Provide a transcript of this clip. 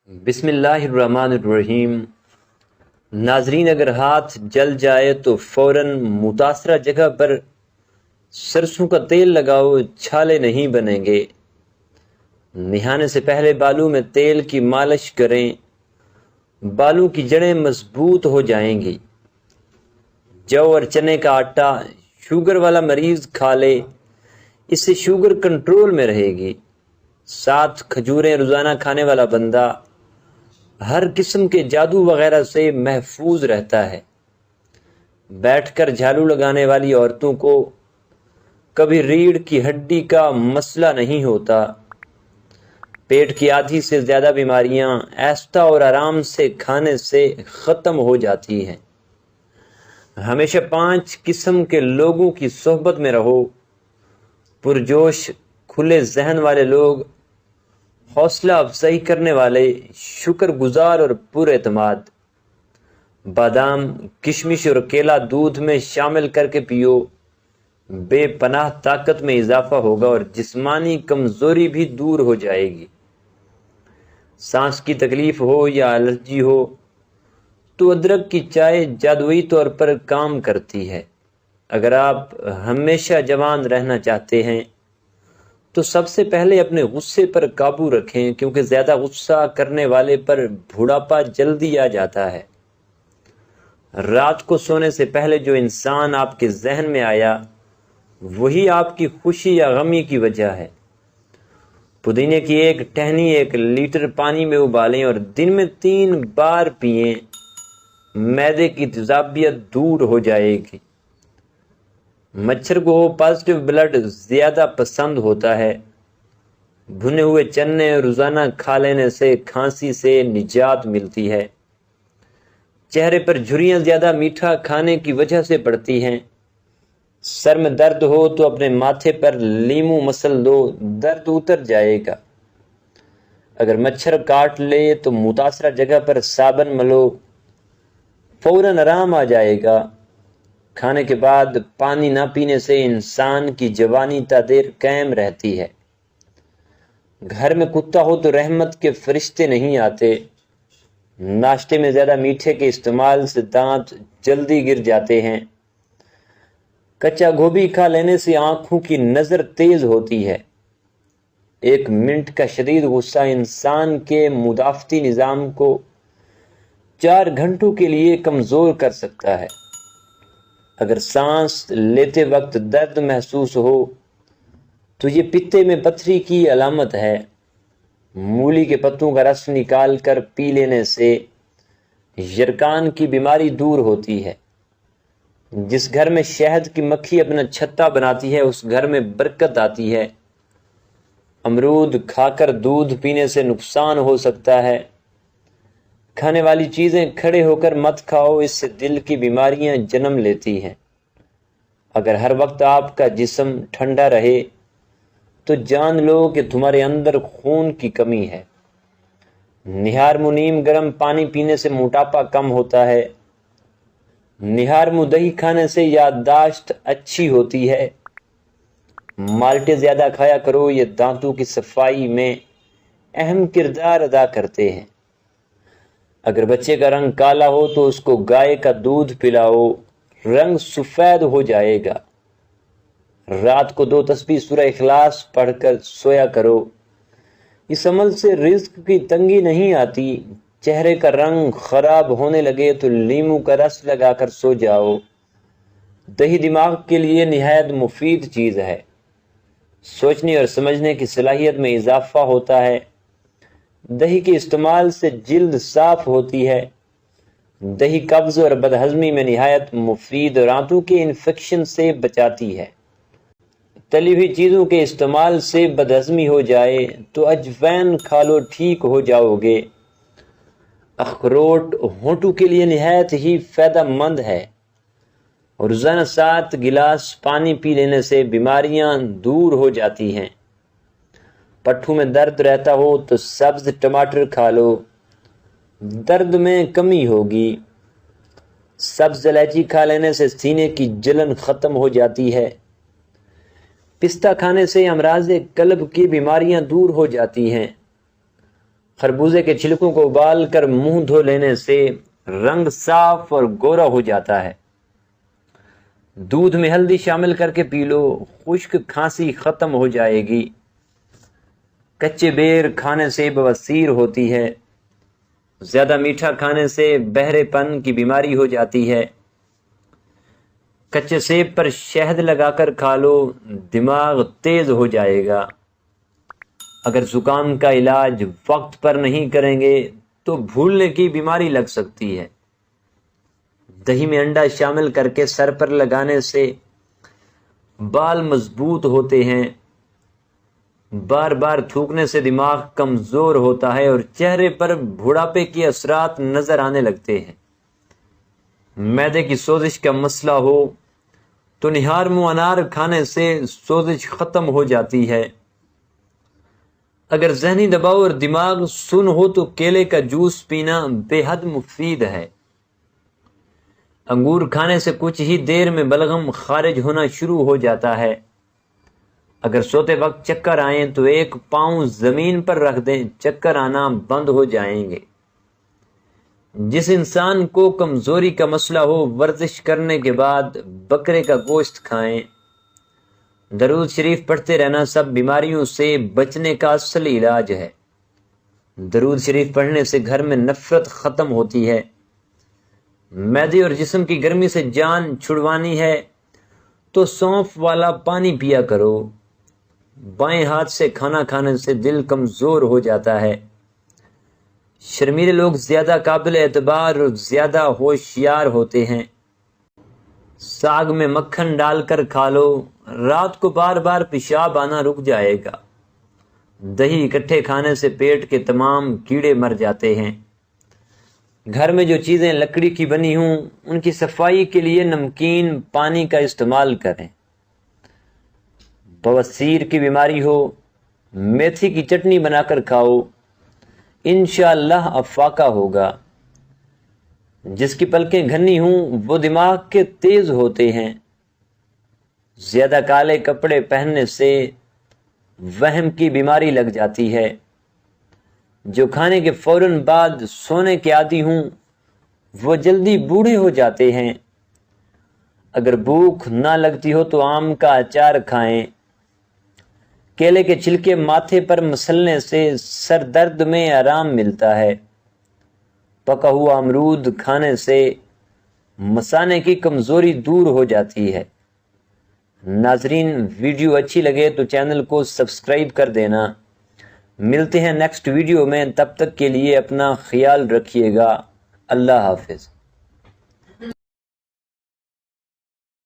بسم اللہ الرحمن الرحیم۔ ناظرین، اگر ہاتھ جل جائے تو فوراً متاثرہ جگہ پر سرسوں کا تیل لگاؤ، چھالے نہیں بنیں گے۔ نہانے سے پہلے بالوں میں تیل کی مالش کریں، بالوں کی جڑیں مضبوط ہو جائیں گی۔ جو اور چنے کا آٹا شوگر والا مریض کھا لے، اس سے شوگر کنٹرول میں رہے گی۔ 7 کھجوریں روزانہ کھانے والا بندہ ہر قسم کے جادو وغیرہ سے محفوظ رہتا ہے۔ بیٹھ کر جھاڑو لگانے والی عورتوں کو کبھی ریڑھ کی ہڈی کا مسئلہ نہیں ہوتا۔ پیٹ کی آدھی سے زیادہ بیماریاں آہستہ اور آرام سے کھانے سے ختم ہو جاتی ہیں۔ ہمیشہ 5 قسم کے لوگوں کی صحبت میں رہو: پرجوش کھلے ذہن والے لوگ، حوصلہ افزائی کرنے والے، شکر گزار اور پر اعتماد۔ بادام، کشمش اور کیلا دودھ میں شامل کر کے پیو، بے پناہ طاقت میں اضافہ ہوگا اور جسمانی کمزوری بھی دور ہو جائے گی۔ سانس کی تکلیف ہو یا الرجی ہو تو ادرک کی چائے جادوئی طور پر کام کرتی ہے۔ اگر آپ ہمیشہ جوان رہنا چاہتے ہیں تو سب سے پہلے اپنے غصے پر قابو رکھیں، کیونکہ زیادہ غصہ کرنے والے پر بڑھاپا جلدی آ جاتا ہے۔ رات کو سونے سے پہلے جو انسان آپ کے ذہن میں آیا، وہی آپ کی خوشی یا غمی کی وجہ ہے۔ پودینے کی ایک ٹہنی 1 لیٹر پانی میں ابالیں اور دن میں 3 بار پئیں، معدے کی تیزابیت دور ہو جائے گی۔ مچھر کو پازیٹیو بلڈ زیادہ پسند ہوتا ہے۔ بھنے ہوئے چنے روزانہ کھا لینے سے کھانسی سے نجات ملتی ہے۔ چہرے پر جھریاں زیادہ میٹھا کھانے کی وجہ سے پڑتی ہیں۔ سر میں درد ہو تو اپنے ماتھے پر لیموں مسل دو، درد اتر جائے گا۔ اگر مچھر کاٹ لے تو متاثرہ جگہ پر صابن ملو، فوراً آرام آ جائے گا۔ کھانے کے بعد پانی نہ پینے سے انسان کی جوانی تا دیر قائم رہتی ہے۔ گھر میں کتا ہو تو رحمت کے فرشتے نہیں آتے۔ ناشتے میں زیادہ میٹھے کے استعمال سے دانت جلدی گر جاتے ہیں۔ کچا گوبھی کھا لینے سے آنکھوں کی نظر تیز ہوتی ہے۔ 1 منٹ کا شدید غصہ انسان کے مدافعتی نظام کو 4 گھنٹوں کے لیے کمزور کر سکتا ہے۔ اگر سانس لیتے وقت درد محسوس ہو تو یہ پتے میں پتھری کی علامت ہے۔ مولی کے پتوں کا رس نکال کر پی لینے سے یرکان کی بیماری دور ہوتی ہے۔ جس گھر میں شہد کی مکھی اپنا چھتا بناتی ہے، اس گھر میں برکت آتی ہے۔ امرود کھا کر دودھ پینے سے نقصان ہو سکتا ہے۔ کھانے والی چیزیں کھڑے ہو کر مت کھاؤ، اس سے دل کی بیماریاں جنم لیتی ہیں۔ اگر ہر وقت آپ کا جسم ٹھنڈا رہے تو جان لو کہ تمہارے اندر خون کی کمی ہے۔ نہار منہ نیم گرم پانی پینے سے موٹاپا کم ہوتا ہے۔ نہار منہ دہی کھانے سے یادداشت اچھی ہوتی ہے۔ مالٹے زیادہ کھایا کرو، یہ دانتوں کی صفائی میں اہم کردار ادا کرتے ہیں۔ اگر بچے کا رنگ کالا ہو تو اس کو گائے کا دودھ پلاؤ، رنگ سفید ہو جائے گا۔ رات کو 2 تسبیح سورہ اخلاص پڑھ کر سویا کرو، اس عمل سے رزق کی تنگی نہیں آتی۔ چہرے کا رنگ خراب ہونے لگے تو لیموں کا رس لگا کر سو جاؤ۔ دہی دماغ کے لیے نہایت مفید چیز ہے۔ سوچنے اور سمجھنے کی صلاحیت میں اضافہ ہوتا ہے۔ دہی کے استعمال سے جلد صاف ہوتی ہے۔ دہی قبض اور بدہضمی میں نہایت مفید اور آنتوں کے انفیکشن سے بچاتی ہے۔ تلی ہوئی چیزوں کے استعمال سے بدہضمی ہو جائے تو اجوائن کھا لو، ٹھیک ہو جاؤ گے۔ اخروٹ ہونٹوں کے لیے نہایت ہی فائدہ مند ہے اور روزانہ 7 گلاس پانی پی لینے سے بیماریاں دور ہو جاتی ہیں۔ پٹھوں میں درد رہتا ہو تو سبز ٹماٹر کھا لو، درد میں کمی ہوگی۔ سبز الائچی کھا لینے سے سینے کی جلن ختم ہو جاتی ہے۔ پستہ کھانے سے امراض قلب کی بیماریاں دور ہو جاتی ہیں۔ خربوزے کے چھلکوں کو ابال کر منہ دھو لینے سے رنگ صاف اور گورا ہو جاتا ہے۔ دودھ میں ہلدی شامل کر کے پی لو، خشک کھانسی ختم ہو جائے گی۔ کچے بیر کھانے سے بواسیر ہوتی ہے۔ زیادہ میٹھا کھانے سے بہرے پن کی بیماری ہو جاتی ہے۔ کچے سیب پر شہد لگا کر کھا لو، دماغ تیز ہو جائے گا۔ اگر زکام کا علاج وقت پر نہیں کریں گے تو بھولنے کی بیماری لگ سکتی ہے۔ دہی میں انڈا شامل کر کے سر پر لگانے سے بال مضبوط ہوتے ہیں۔ بار بار تھوکنے سے دماغ کمزور ہوتا ہے اور چہرے پر بڑھاپے کے اثرات نظر آنے لگتے ہیں۔ معدے کی سوزش کا مسئلہ ہو تو نہار منہ انار کھانے سے سوزش ختم ہو جاتی ہے۔ اگر ذہنی دباؤ اور دماغ سن ہو تو کیلے کا جوس پینا بے حد مفید ہے۔ انگور کھانے سے کچھ ہی دیر میں بلغم خارج ہونا شروع ہو جاتا ہے۔ اگر سوتے وقت چکر آئیں تو ایک پاؤں زمین پر رکھ دیں، چکر آنا بند ہو جائیں گے۔ جس انسان کو کمزوری کا مسئلہ ہو، ورزش کرنے کے بعد بکرے کا گوشت کھائیں۔ درود شریف پڑھتے رہنا سب بیماریوں سے بچنے کا اصل علاج ہے۔ درود شریف پڑھنے سے گھر میں نفرت ختم ہوتی ہے۔ معدے اور جسم کی گرمی سے جان چھڑوانی ہے تو سونف والا پانی پیا کرو۔ بائیں ہاتھ سے کھانا کھانے سے دل کمزور ہو جاتا ہے۔ شرمیلے لوگ زیادہ قابل اعتبار اور زیادہ ہوشیار ہوتے ہیں۔ ساگ میں مکھن ڈال کر کھا لو، رات کو بار بار پیشاب آنا رک جائے گا۔ دہی اکٹھے کھانے سے پیٹ کے تمام کیڑے مر جاتے ہیں۔ گھر میں جو چیزیں لکڑی کی بنی ہوں ان کی صفائی کے لیے نمکین پانی کا استعمال کریں۔ بواسیر کی بیماری ہو، میتھی کی چٹنی بنا کر کھاؤ، انشاءاللہ افاقہ ہوگا۔ جس کی پلکیں گھنی ہوں وہ دماغ کے تیز ہوتے ہیں۔ زیادہ کالے کپڑے پہننے سے وہم کی بیماری لگ جاتی ہے۔ جو کھانے کے فوراً بعد سونے کے عادی ہوں وہ جلدی بوڑھے ہو جاتے ہیں۔ اگر بھوک نہ لگتی ہو تو آم کا اچار کھائیں۔ کیلے کے چھلکے ماتھے پر مسلنے سے سر درد میں آرام ملتا ہے۔ پکا ہوا امرود کھانے سے مثانے کی کمزوری دور ہو جاتی ہے۔ ناظرین، ویڈیو اچھی لگے تو چینل کو سبسکرائب کر دینا۔ ملتے ہیں نیکسٹ ویڈیو میں، تب تک کے لیے اپنا خیال رکھیے گا۔ اللہ حافظ۔